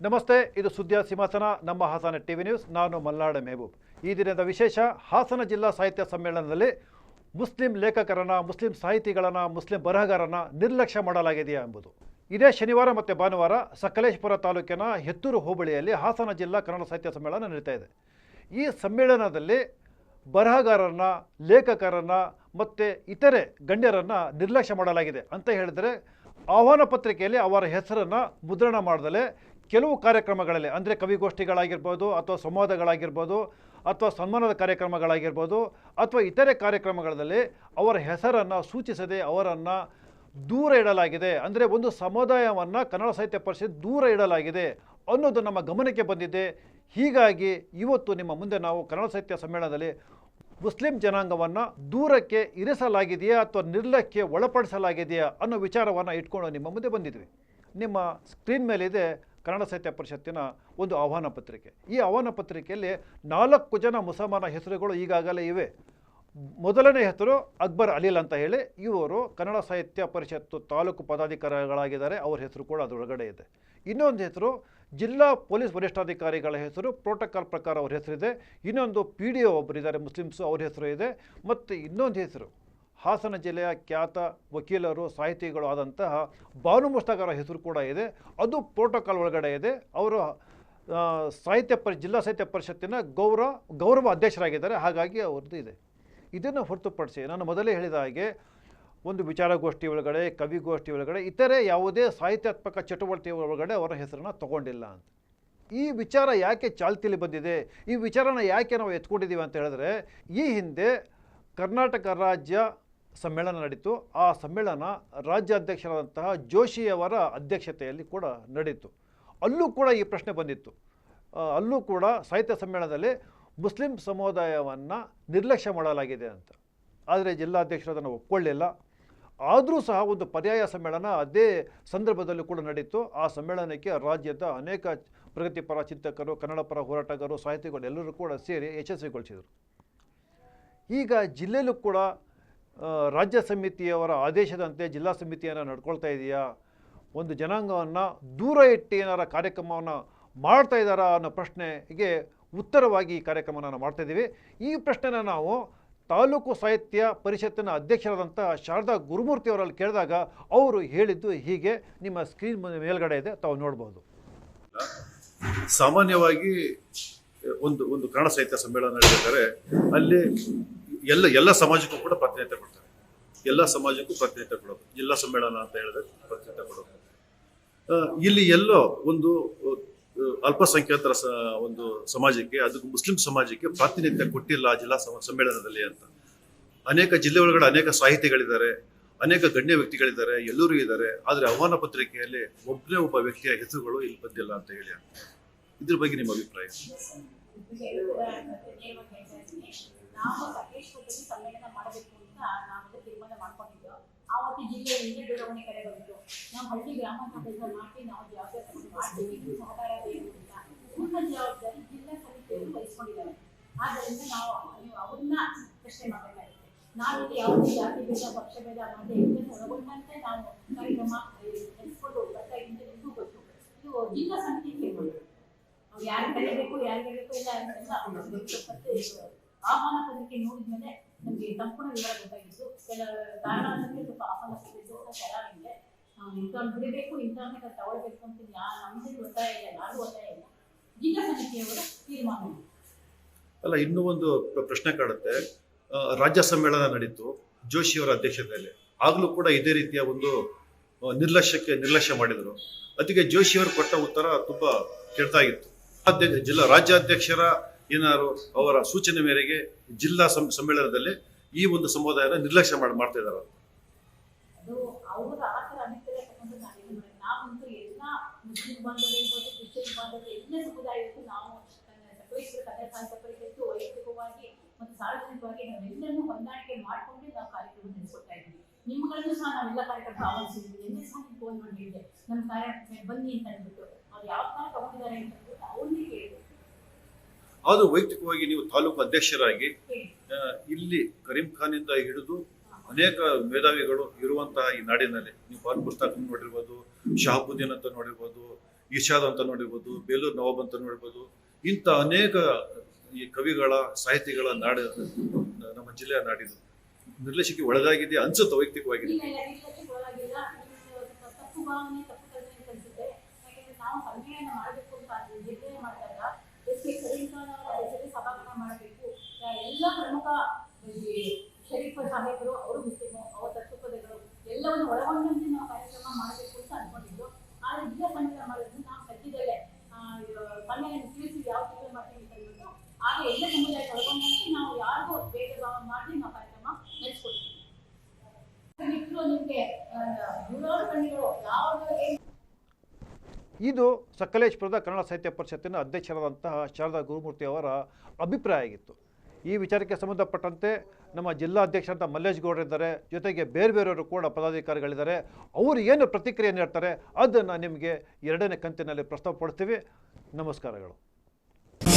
ನಮಸ್ತೆ, ಇದು ಸುದ್ದಿಯ ಸಿಂಹಾಸನ, ನಮ್ಮ ಹಾಸನ ಟಿವಿ ನ್ಯೂಸ್. ನಾನು ಮಲ್ನಾಡ ಮೆಹಬೂಬ್. ಈ ದಿನದ ವಿಶೇಷ, ಹಾಸನ ಜಿಲ್ಲಾ ಸಾಹಿತ್ಯ ಸಮ್ಮೇಳನದಲ್ಲಿ ಮುಸ್ಲಿಂ ಲೇಖಕರನ್ನ, ಮುಸ್ಲಿಂ ಸಾಹಿತಿಗಳನ್ನ, ಮುಸ್ಲಿಂ ಬರಹಗಾರರನ್ನ ನಿರ್ಲಕ್ಷ್ಯ ಮಾಡಲಾಗಿದೆಯಾ ಎಂಬುದು. ಇದೇ ಶನಿವಾರ ಮತ್ತು ಭಾನುವಾರ ಸಕಲೇಶಪುರ ತಾಲೂಕಿನ ಹೆತ್ತೂರು ಹೋಬಳಿಯಲ್ಲಿ ಹಾಸನ ಜಿಲ್ಲಾ ಕನ್ನಡ ಸಾಹಿತ್ಯ ಸಮ್ಮೇಳನ ನಡೀತಾ ಇದೆ. ಈ ಸಮ್ಮೇಳನದಲ್ಲಿ ಬರಹಗಾರರನ್ನ, ಲೇಖಕರನ್ನ ಮತ್ತು ಇತರೆ ಗಣ್ಯರನ್ನು ನಿರ್ಲಕ್ಷ್ಯ ಮಾಡಲಾಗಿದೆ ಅಂತ ಹೇಳಿದರೆ, ಆಹ್ವಾನ ಪತ್ರಿಕೆಯಲ್ಲಿ ಅವರ ಹೆಸರನ್ನು ಮುದ್ರಣ ಮಾಡದಲೇ ಕೆಲವು ಕಾರ್ಯಕ್ರಮಗಳಲ್ಲಿ, ಅಂದರೆ ಕವಿಗೋಷ್ಠಿಗಳಾಗಿರ್ಬೋದು, ಅಥವಾ ಸಂವಾದಗಳಾಗಿರ್ಬೋದು, ಅಥವಾ ಸನ್ಮಾನದ ಕಾರ್ಯಕ್ರಮಗಳಾಗಿರ್ಬೋದು, ಅಥವಾ ಇತರೆ ಕಾರ್ಯಕ್ರಮಗಳಲ್ಲಿ ಅವರ ಹೆಸರನ್ನು ಸೂಚಿಸದೆ ಅವರನ್ನು ದೂರ ಇಡಲಾಗಿದೆ. ಅಂದರೆ ಒಂದು ಸಮುದಾಯವನ್ನು ಕನ್ನಡ ಸಾಹಿತ್ಯ ಪರಿಷತ್ ದೂರ ಇಡಲಾಗಿದೆ ಅನ್ನೋದು ನಮ್ಮ ಗಮನಕ್ಕೆ ಬಂದಿದೆ. ಹೀಗಾಗಿ ಇವತ್ತು ನಿಮ್ಮ ಮುಂದೆ ನಾವು ಕನ್ನಡ ಸಾಹಿತ್ಯ ಸಮ್ಮೇಳನದಲ್ಲಿ ಮುಸ್ಲಿಂ ಜನಾಂಗವನ್ನು ದೂರಕ್ಕೆ ಇರಿಸಲಾಗಿದೆಯಾ ಅಥವಾ ನಿರ್ಲಕ್ಷ್ಯಕ್ಕೆ ಒಳಪಡಿಸಲಾಗಿದೆಯಾ ಅನ್ನೋ ವಿಚಾರವನ್ನು ಇಟ್ಕೊಂಡು ನಿಮ್ಮ ಮುಂದೆ ಬಂದಿದ್ವಿ. ನಿಮ್ಮ ಸ್ಕ್ರೀನ್ ಮೇಲಿದೆ ಕನ್ನಡ ಸಾಹಿತ್ಯ ಪರಿಷತ್ತಿನ ಒಂದು ಆಹ್ವಾನ ಪತ್ರಿಕೆ. ಈ ಆಹ್ವಾನ ಪತ್ರಿಕೆಯಲ್ಲಿ 4 ಜನ ಮುಸಲ್ಮಾನ ಹೆಸರುಗಳು ಈಗಾಗಲೇ ಇವೆ. ಮೊದಲನೇ ಹೆಸರು ಅಕ್ಬರ್ ಅಲೀಲ್ ಅಂತ ಹೇಳಿ, ಇವರು ಕನ್ನಡ ಸಾಹಿತ್ಯ ಪರಿಷತ್ತು ತಾಲೂಕು ಪದಾಧಿಕಾರಿಗಳಾಗಿದ್ದಾರೆ. ಅವ್ರ ಹೆಸರು ಕೂಡ ಅದರೊಳಗಡೆ ಇದೆ. ಇನ್ನೊಂದು ಹೆಸರು ಜಿಲ್ಲಾ ಪೊಲೀಸ್ ವರಿಷ್ಠಾಧಿಕಾರಿಗಳ ಹೆಸರು, ಪ್ರೋಟೋಕಾಲ್ ಪ್ರಕಾರ ಅವ್ರ ಹೆಸರಿದೆ. ಇನ್ನೊಂದು PDO ಒಬ್ಬರಿದ್ದಾರೆ ಮುಸ್ಲಿಮ್ಸು, ಅವ್ರ ಹೆಸರು ಇದೆ. ಮತ್ತು ಇನ್ನೊಂದು ಹೆಸರು ಹಾಸನ ಜಿಲ್ಲೆಯ ಖ್ಯಾತ ವಕೀಲರು, ಸಾಹಿತಿಗಳು ಆದಂತಹ ಬಾನು ಮುಸ್ತಕ್ ಅವರ ಹೆಸರು ಕೂಡ ಇದೆ. ಅದು ಪ್ರೋಟೋಕಾಲ್ ಒಳಗಡೆ ಇದೆ. ಅವರು ಜಿಲ್ಲಾ ಸಾಹಿತ್ಯ ಪರಿಷತ್ತಿನ ಗೌರವ ಅಧ್ಯಕ್ಷರಾಗಿದ್ದಾರೆ. ಹಾಗಾಗಿ ಅವ್ರದ್ದು ಇದೆ. ಇದನ್ನು ಹೊರತುಪಡಿಸಿ ನಾನು ಮೊದಲೇ ಹೇಳಿದ ಹಾಗೆ ಒಂದು ವಿಚಾರಗೋಷ್ಠಿ ಒಳಗಡೆ, ಕವಿಗೋಷ್ಠಿ ಒಳಗಡೆ, ಇತರೆ ಯಾವುದೇ ಸಾಹಿತ್ಯಾತ್ಮಕ ಚಟುವಟಿಕೆ ಒಳಗಡೆ ಅವರ ಹೆಸರನ್ನು ತಗೊಂಡಿಲ್ಲ ಅಂತ. ಈ ವಿಚಾರ ಯಾಕೆ ಚಾಲ್ತಿಯಲ್ಲಿ ಬಂದಿದೆ, ಈ ವಿಚಾರನ ಯಾಕೆ ನಾವು ಎತ್ಕೊಂಡಿದ್ದೀವಿ ಅಂತ ಹೇಳಿದ್ರೆ, ಈ ಹಿಂದೆ ಕರ್ನಾಟಕ ರಾಜ್ಯ ಸಮ್ಮೇಳನ ನಡೀತು. ಆ ಸಮ್ಮೇಳನ ರಾಜ್ಯಾಧ್ಯಕ್ಷರಾದಂತಹ ಜೋಶಿಯವರ ಅಧ್ಯಕ್ಷತೆಯಲ್ಲಿ ಕೂಡ ನಡೀತು. ಅಲ್ಲೂ ಕೂಡ ಈ ಪ್ರಶ್ನೆ ಬಂದಿತ್ತು. ಅಲ್ಲೂ ಕೂಡ ಸಾಹಿತ್ಯ ಸಮ್ಮೇಳನದಲ್ಲಿ ಮುಸ್ಲಿಂ ಸಮುದಾಯವನ್ನು ನಿರ್ಲಕ್ಷ್ಯ ಮಾಡಲಾಗಿದೆ ಅಂತ. ಆದರೆ ಜಿಲ್ಲಾಧ್ಯಕ್ಷರು ಅದನ್ನು ಒಪ್ಕೊಳ್ಳಿಲ್ಲ. ಆದರೂ ಸಹ ಒಂದು ಪರ್ಯಾಯ ಸಮ್ಮೇಳನ ಅದೇ ಸಂದರ್ಭದಲ್ಲೂ ಕೂಡ ನಡೀತು. ಆ ಸಮ್ಮೇಳನಕ್ಕೆ ರಾಜ್ಯದ ಅನೇಕ ಪ್ರಗತಿಪರ ಚಿಂತಕರು, ಕನ್ನಡ ಪರ ಹೋರಾಟಗಾರರು, ಸಾಹಿತಿಗಳು ಎಲ್ಲರೂ ಕೂಡ ಸೇರಿ ಯಶಸ್ವಿಗೊಳಿಸಿದರು. ಈಗ ಜಿಲ್ಲೆಯಲ್ಲೂ ಕೂಡ ರಾಜ್ಯ ಸಮಿತಿಯವರ ಆದೇಶದಂತೆ ಜಿಲ್ಲಾ ಸಮಿತಿಯನ್ನು ನಡ್ಕೊಳ್ತಾ ಇದೆಯಾ, ಒಂದು ಜನಾಂಗವನ್ನು ದೂರ ಇಟ್ಟು ಏನಾರ ಕಾರ್ಯಕ್ರಮವನ್ನು ಮಾಡ್ತಾ ಇದ್ದಾರಾ ಅನ್ನೋ ಪ್ರಶ್ನೆಗೆ ಉತ್ತರವಾಗಿ ಈ ಕಾರ್ಯಕ್ರಮವನ್ನು ನಾವು ಮಾಡ್ತಾಯಿದ್ದೀವಿ. ಈ ಪ್ರಶ್ನೆನ ನಾವು ತಾಲೂಕು ಸಾಹಿತ್ಯ ಪರಿಷತ್ತಿನ ಅಧ್ಯಕ್ಷರಾದಂಥ ಶಾರದಾ ಗುರುಮೂರ್ತಿ ಅವರಲ್ಲಿ ಕೇಳಿದಾಗ ಅವರು ಹೇಳಿದ್ದು ಹೀಗೆ. ನಿಮ್ಮ ಸ್ಕ್ರೀನ್ ಮೇಲ್ಗಡೆ ಇದೆ, ತಾವು ನೋಡ್ಬೋದು. ಸಾಮಾನ್ಯವಾಗಿ ಒಂದು ಕನ್ನಡ ಸಾಹಿತ್ಯ ಸಮ್ಮೇಳನ ನಡೆದಿದ್ದಾರೆ. ಅಲ್ಲಿ ಎಲ್ಲ ಸಮಾಜಕ್ಕೂ ಕೂಡ ಪ್ರಾತಿನಿಧ್ಯ ಕೊಡ್ತಾರೆ. ಎಲ್ಲ ಸಮಾಜಕ್ಕೂ ಪ್ರಾತಿನಿಧ್ಯ ಕೊಡೋದು ಜಿಲ್ಲಾ ಸಮ್ಮೇಳನ ಅಂತ ಹೇಳಿದ್ರೆ ಪ್ರಾತಿನಿಧ್ಯ ಕೊಡೋದು. ಇಲ್ಲಿ ಎಲ್ಲೋ ಒಂದು ಅಲ್ಪಸಂಖ್ಯಾತರ ಒಂದು ಸಮಾಜಕ್ಕೆ, ಅದಕ್ಕೆ ಮುಸ್ಲಿಂ ಸಮಾಜಕ್ಕೆ ಪ್ರಾತಿನಿಧ್ಯ ಕೊಟ್ಟಿಲ್ಲ ಜಿಲ್ಲಾ ಸಮ್ಮೇಳನದಲ್ಲಿ ಅಂತ. ಅನೇಕ ಜಿಲ್ಲೆ ಒಳಗಡೆ ಅನೇಕ ಸಾಹಿತಿಗಳಿದ್ದಾರೆ, ಅನೇಕ ಗಣ್ಯ ವ್ಯಕ್ತಿಗಳಿದ್ದಾರೆ, ಎಲ್ಲರೂ ಇದ್ದಾರೆ. ಆದರೆ ಆಹ್ವಾನ ಪತ್ರಿಕೆಯಲ್ಲಿ ಒಬ್ಬ ವ್ಯಕ್ತಿಯ ಹೆಸರುಗಳು ಇಲ್ಲಿ ಬಂದಿಲ್ಲ ಅಂತ ಹೇಳಿ. ಇದ್ರ ಬಗ್ಗೆ ನಿಮ್ಮ ಅಭಿಪ್ರಾಯ? ನಾವು ಸಕಲೇಶಪುರದಲ್ಲಿ ಸಮ್ಮೇಳನ ಮಾಡಬೇಕು ಅಂತ ನಾವು ತೀರ್ಮಾನ ಮಾಡ್ಕೊಂಡಿದ್ದೆವು. ಆವತ್ತು ಜಿಲ್ಲೆಯಿಂದ ದೂರವಾಣಿ ಕರೆ ಬಂತು, ನಾವು ಹಳ್ಳಿ ಗ್ರಾಮಾಂತರ ಮಾಡಿ ನಾವು ಜವಾಬ್ದಾರಿ ಮಾಡ್ತೀವಿ, ಸಹಕಾರ ಬೇಕು ಅಂತ. ಪೂರ್ಣ ಜವಾಬ್ದಾರಿ ಜಿಲ್ಲಾ ಸಮಿತಿಯವರು ವಹಿಸ್ಕೊಂಡಿದ್ದಾರೆ. ಆದ್ದರಿಂದ ನಾವು ಅವ್ರನ್ನ ಪ್ರಶ್ನೆ ಮಾಡಬೇಕಾಗುತ್ತೆ. ನಾವಿಲ್ಲಿ ಯಾವುದೇ ಜಾತಿ ಭೇದ, ಪಕ್ಷ ಭೇದ ಮಾಡದೆ ಎಲ್ಲರೂ ಒಳಗೊಂಡಂತೆ ನಾವು ಕಾರ್ಯಕ್ರಮ ನಡೆಸ್ಕೊಂಡು ಬರ್ತಾ ಇದ್ದ ಗೊತ್ತು. ಇದು ಜಿಲ್ಲಾ ಸಮಿತಿ ಕೇಳ್ಬೋದು, ಅವ್ರು ಯಾರು ಕರೀಬೇಕು, ಯಾರು ಕರೀಬೇಕು ಇಲ್ಲ ಅಂತ ಆಹ್ವಾನ ಪತ್ರಿಕೆ ನೋಡಿದ್ಮೇಲೆ ನಮಗೆ ಸಂಪೂರ್ಣ ವಿವರ ಗೊತ್ತಾಗಿತ್ತು. ಕೆಲ ಕಾರಣಗಳಿಗೆ ಸ್ವಲ್ಪ ಆಹ್ವಾನ ಪತ್ರಿಕೆ ಚೆನ್ನಾಗಿದೆ, ಇಂಥವ್ರು ಬಿಡಬೇಕು, ಇಂಥವ್ರನ್ನ ತಗೊಳ್ಬೇಕು ಅಂತ ನಮ್ಮದೇ ಒತ್ತಾಯ ಇಲ್ಲ, ಯಾರು ಒತ್ತಾಯ ಇಲ್ಲ. ಜಿಲ್ಲಾ ಸಮಿತಿಯವರ ತೀರ್ಮಾನ ಅಲ್ಲ. ಇನ್ನೂ ಒಂದು ಪ್ರಶ್ನೆ ಕಾಡುತ್ತೆ. ರಾಜ್ಯ ಸಮ್ಮೇಳನ ನಡೀತು ಜೋಶಿಯವರ ಅಧ್ಯಕ್ಷತೆಯಲ್ಲಿ. ಆಗಲೂ ಕೂಡ ಇದೇ ರೀತಿಯ ಒಂದು ನಿರ್ಲಕ್ಷ್ಯ ಮಾಡಿದರು. ಅದಕ್ಕೆ ಜೋಶಿಯವರು ಕೊಟ್ಟ ಉತ್ತರ ತುಂಬಾ ಕೆಟ್ಟದಾಗಿತ್ತು. ರಾಜ್ಯಾಧ್ಯಕ್ಷರ ಏನಾದ್ರು ಅವರ ಸೂಚನೆ ಮೇರೆಗೆ ಜಿಲ್ಲಾ ಸಮ್ಮೇಳನದಲ್ಲಿ ಈ ಒಂದು ಸಮುದಾಯನ ನಿರ್ಲಕ್ಷ್ಯ ಮಾಡ್ತಾ ಇದ್ದಾರೆ. ಅದು ಅವರ ಆತರ ಅಭಿಪ್ರಾಯ ತಗೊಂಡು ನಾವಂತೂ ಎಲ್ಲ ಮುಸ್ಲಿಂ ಬಾಂಧವರು ಇರ್ಬೋದು, ಕ್ರಿಶ್ಚಿಯನ್ ಬಾಂಧವರು ಎಲ್ಲ ಸಮುದಾಯಕ್ಕೂ ನಾವು ಸಕಲೇಶಪುರ ಕನ್ನಡ ಸಾಹಿತ್ಯ ಪರಿಷತ್ತು ವೈಯಕ್ತಿಕವಾಗಿ ಮತ್ತು ಸಾರ್ವಜನಿಕವಾಗಿ ನಾವೆಲ್ಲರನ್ನೂ ಹೊಂದಾಣಿಕೆ ಮಾಡಿಕೊಂಡು ನಾವು ಕಾರ್ಯಕ್ರಮ ನಡೆಸ್ಕೊಡ್ತಾ ಇದ್ದೀವಿ. ನಿಮ್ಗಳನ್ನು ಸಹ ನಾವೆಲ್ಲ ಕಾರ್ಯಕ್ರಮ ಆಹ್ವಾನಿಸಿದ್ವಿ. ಎನ್ನೇ ಸಹ ನೀವು ಫೋನ್ ಮಾಡಿದ್ದೆ, ನಮ್ಮ ಕಾರ್ಯಕ್ರಮ ಬನ್ನಿ ಅಂತ ಅಂದ್ಬಿಟ್ಟು ಅವ್ರು ಯಾವ ತರ ತಗೊಂಡಿದ್ದಾರೆ ಅಂತ ಅಂದ್ಬಿಟ್ಟು ಅವ್ರಿಗೆ ಕೇಳಿದ್ರು. ಅದು ವೈಯಕ್ತಿಕವಾಗಿ ನೀವು ತಾಲೂಕು ಅಧ್ಯಕ್ಷರಾಗಿ ಇಲ್ಲಿ ಕರೀಂ ಖಾನ್ ಇಂದ ಹಿಡಿದು ಅನೇಕ ಮೇಧಾವಿಗಳು ಇರುವಂತಹ ಈ ನಾಡಿನಲ್ಲಿ ನೀವು ಬಾನು ಮುಸ್ತಾಕ್ ನೋಡಿರ್ಬೋದು, ಶಹಾಬುದ್ದೀನ್ ಅಂತ ನೋಡಿರ್ಬೋದು, ಇರ್ಷಾದ್ ಅಂತ ನೋಡಿರ್ಬೋದು, ಬೇಲೂರು ನವಾಬ್ ಅಂತ ನೋಡಿರ್ಬೋದು. ಇಂಥ ಅನೇಕ ಈ ಕವಿಗಳ ಸಾಹಿತಿಗಳ ನಾಡು ನಮ್ಮ ಜಿಲ್ಲೆಯ ನಾಡಿದು ನಿರ್ಲಕ್ಷ್ಯಕ್ಕೆ ಒಳಗಾಗಿದೆ ಅನ್ಸುತ್ತೆ ವೈಯಕ್ತಿಕವಾಗಿದೆ. ಇಲ್ಲ, ನಿರ್ಲಕ್ಷ್ಯಕ್ಕೆ ಒಳಗಾಗಿಲ್ಲ. ತಪ್ಪು ಭಾವನೆ, ತಪ್ಪು ಕಲ್ಪನೆ ಕಲಿಸುತ್ತೆ. ಯಾಕಂದ್ರೆ ನಾವು ಸಮ್ಮೇಳನ ಮಾಡಬೇಕು ಅಂತ ನಿರ್ಣಯ ಮಾಡಿದಾಗ ಎಸ್.ಕೆ. ಕರೀಂಖಾನ್ ಅವರ ಹೆಸರಲ್ಲಿ ಸಭಾಂಗಣ ಮಾಡಬೇಕು. ಎಲ್ಲ ಪ್ರಮುಖ ಶರೀಫ್ ಸಾಹೇಬರು, ಅವರು ಮುಸ್ಲಿಮು, ಅವರ ತತ್ವಪದಗಳು ಎಲ್ಲವನ್ನು ಒಳಗೊಂಡಂತೆ ನಾವು ಕಾರ್ಯಕ್ರಮ ಮಾಡಬೇಕು ಅಂತ ಅನ್ಕೊಂಡಿದ್ದು. ಆದರೆ ಜಿಲ್ಲಾ ಸಮ್ಮೇಳನ ಮಾಡೋದ್ರಿಂದ ನಾವು ಸದ್ಯದಲ್ಲೇ ಸಮ್ಮೇಳನ ತಿಳಿಸಿ ಯಾವ ತಿಂಗಳು ಮಾಡ್ತೀವಿ ಅಂತ ಹೇಳ್ಬಿಟ್ಟು ಆಗ ಎಲ್ಲ ಸಮುದಾಯ ಒಳಗೊಂಡಂತೆ ನಾವು ಯಾರಿಗೂ ಭೇದ ಭಾವ ಮಾಡಿ ನಾವು ಕಾರ್ಯಕ್ರಮ ನಡೆಸ್ಕೊಡ್ತೀವಿ. ನಿಮಗೆ ನೂರಾರು ಕಣ್ಣಿಗಳು ಯಾವಾಗ ಇದು ಸಕಲೇಶ್ಪುರದ ಕನ್ನಡ ಸಾಹಿತ್ಯ ಪರಿಷತ್ತಿನ ಅಧ್ಯಕ್ಷರಾದಂತಹ ಶಾರದಾ ಗುರುಮೂರ್ತಿ ಅವರ ಅಭಿಪ್ರಾಯ ಆಗಿತ್ತು. ಈ ವಿಚಾರಕ್ಕೆ ಸಂಬಂಧಪಟ್ಟಂತೆ ನಮ್ಮ ಜಿಲ್ಲಾಧ್ಯಕ್ಷರಂತ ಮಲ್ಲೇಶ್ ಗೌಡರಿದ್ದಾರೆ, ಜೊತೆಗೆ ಬೇರೆ ಬೇರೆಯವರು ಕೂಡ ಪದಾಧಿಕಾರಿಗಳಿದ್ದಾರೆ. ಅವರು ಏನು ಪ್ರತಿಕ್ರಿಯೆ ನೀಡ್ತಾರೆ ಅದನ್ನು ನಿಮಗೆ ಎರಡನೇ ಕಂತಿನಲ್ಲಿ ಪ್ರಸ್ತಾವಪಡಿಸ್ತೀವಿ. ನಮಸ್ಕಾರಗಳು.